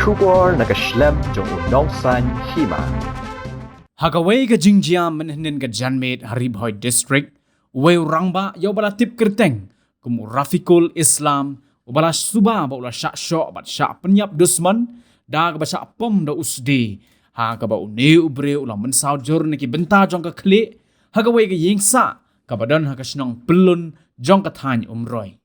kubor na kashlem jong unong san hima. Hagaway ka jingjam menhenen ka janmet Haribhoy District, uwe rangba yaw bala tip kerteng, kumu Rafiqul Islam, ubala suba ba ula syak syok bat syak penyap dusman, da ka ba syak pom da usdi, ha ka ba une ubre ula mensaujur neki benta jong ka klik, hagaway ka yingsa, ka badan ha ka senong pelun jong ka thany umroy.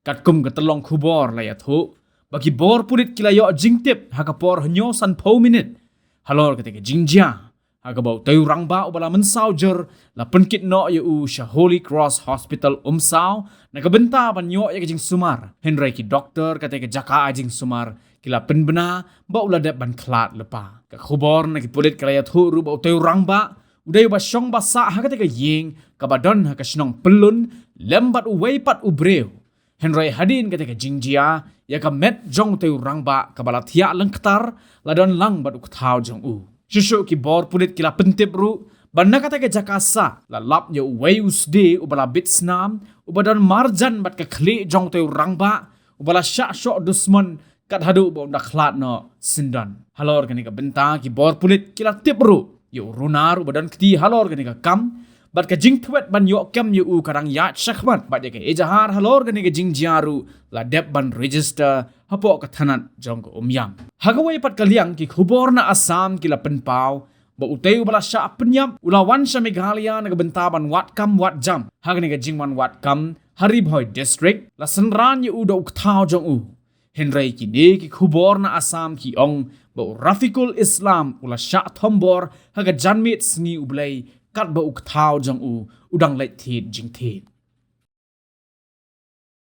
Kat kum ka telong kubor layat ho, bagi bor pulit kila yo jingtip ha ka por hanyo san po minute, halor ketika jingjam, Hagabau tayo rangba o bala mensaujur la penkit no yu sya Holy Cross Hospital umsaw nakabenta banyo ya kajing sumar Henry ki doktor kata ke jaka ajing sumar kila penbena ba ula dep ban klat lepa ka khubor na ki pulit kala ya thu ru ba tayo rangba uday ba syong ba sa ha kata ke ying ka badon ha ka snong pelun lembat uway pat ubreu Henry hadin kata ke jingjia ya ka met jong tayo rangba ka bala thia lengktar ladon lang bat ukthau jong u Shushu ki bor pulit kila pentip ru, banda kata ke jakasa, la lap ya uway usde ubala bit snam, ubadan marjan bat ke kli jong teu rangba, ubala syak syok dusman kat hadu ba undak klat no sindan. Halor kani ka benta ki bor pulit kila tip ru, yu runar ubadan kti halor kani ka kam, bat ke jing tuet ban yok kem yu karang yat syakmat, bat ya ke ejahar halor kani ka jing jaru, la dep ban register, hapok kathanat jong ko umyam. Hagaway pat kaliang ki khubor na Assam kila penpau, ba utayu bala sya penyam, ulawan sya Meghalaya nagabentaban wat kam wat jam, hagani ka jingman wat kam, Haribhoy District, la senran yu uda uktau jong u. Henry ki ne ki khubor na Assam ki ong, ba Rafiqul Islam ula sya thombor, haga janmit sni ublay, kat ba uktau jong u, udang lait thit jing thit.